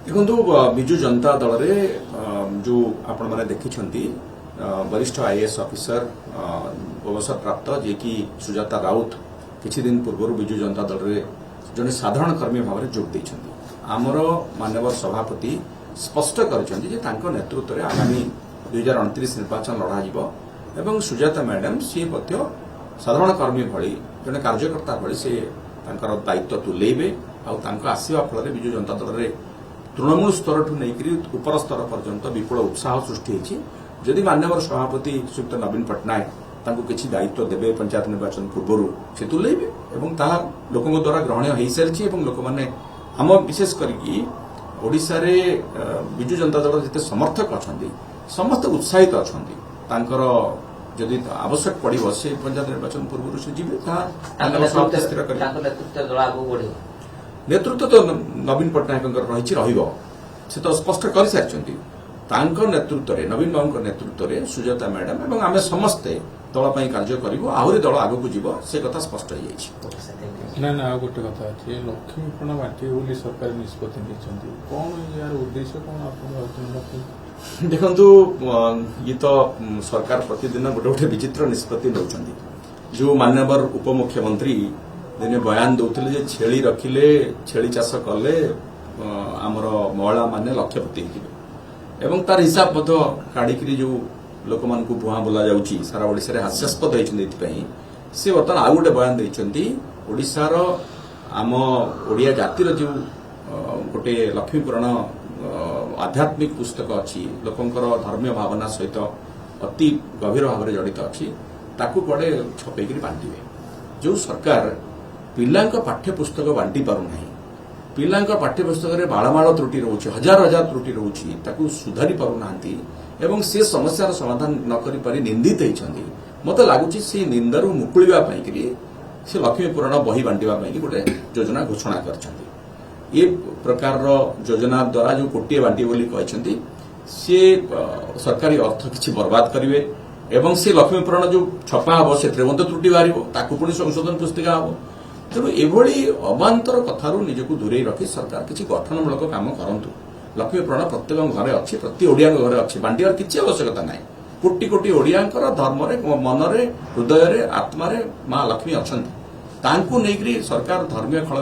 देखो विजु जनता दल रे जो आपण मैंने देखी वरिष्ठ आईएएस ऑफिसर अवसर प्राप्त जे कि सुजाता राउत किछि दिन पूर्व विजु जनता दल रे जने साधारण कर्मी भाव में जोग देइछन्ती। आमर माननीय सभापति स्पष्ट करछन्ती जे तांको नेतृत्व रे आगामी 2029 निर्वाचन लड़ा जिवो एवं सुजाता मैडम सी मध्य साधारण कर्मी भली जने कार्यकर्ता भली से तांकर दायित्व तुलेबे आ तांको आसीबा फल विजु जनता दल रे तृणमूल स्तर ठू नहीं उपर स्तर पर्यंत विपुल उत्साह सृष्टि होती। जदि माननीय सभापति श्रीयुक्त नवीन पट्टनायक तांको किछि दायित्व देबे पंचायत निर्वाचन पूर्व से तुलेबे एवं ताहा लोकଙ୍କ द्वारा ग्रहण हो सारी एवं लोक मैंने आम विशेष करके ओडिशा रे विजु जनता दल जिते समर्थक अच्छा समस्त उत्साहित अच्छा तांकर जदि आवश्यक पड़ो से पंचायत निर्वाचन पूर्व से जीवे स्थिर कर नेतृत्व तो नवीन पट्टनायक रही से तो स्पष्ट कर सारी नेतृत्व रे नवीन बाबू नेतृत्व रे सुजाता मैडम एवं आम समस्ते दल कार्य करूँ आहरी दल आगक जीव से कथा स्पष्ट हो ना ना गोटे कथा अच्छे लक्ष्मीपण बांटे बोली सरकार निष्पत्ति नहीं कौन यार उद्देश्य कौन आप देखु ये तो सरकार प्रतिदिन गोटे गोटे विचित्र निष्पत्ति नौकरी जो माननीय उपमुख्यमंत्री दिने बयान दौले जे छेली रखिले छेली चाष कले आमर महिला माने लक्षपति एवं तार हिसाब काढ़ी जो लोक मान भुआ बोला जाउची सारा ओडिशा रे हास्यास्पद होती से बर्तमान आउ गोटे बयान देइछंती ओडिशार आम ओडिया जातिर जो गोटे लक्ष्मीपुराण आध्यात्मिक पुस्तक अच्छी लोकंकर धर्मीय भावना सहित अति गभीर भाव में जड़ित अच्छी ताकू कुआडे छपेक बांटे जो सरकार पिलांका पाठ्य पुस्तक बांटी पारुना पिलांका पाठ्य पुस्तक बाळमाळ त्रुटि रोचे हजार हजार त्रुटि रोची ताकू सुधारी पारुना एवं से समस्यार समाधान न करि पारि निंदित होइछन्ती। मते लागुची से निंदारू मुकुळिबा पई कि से लक्ष्मी पुराण बही बांटिबा पई कि गोटे योजना घोषणा करछन्ती। ए प्रकार योजना द्वारा जो कोटिए बांटी बोली कहछन्ती से सरकारी अर्थ किछि बर्बाद करिवे एवं से लक्ष्मी पुराण जो छपा हबो सेत्रे मते त्रुटि बारिबो ताकू पुणी संशोधन पुस्तिका हबो। तेणु एभली अबांतर कथारू निजको दूरे रखी सरकार किसी गठनमूलक काम करंतु। लक्ष्मी पुराण प्रत्येक घरे अच्छी प्रति ओडिया घरे अच्छी बांटियार किसी आवश्यकता ना कोटी कोटी ओडियांकर धर्मरे मनरे हृदय आत्मारे माँ लक्ष्मी अच्छा सरकार धर्मीय खल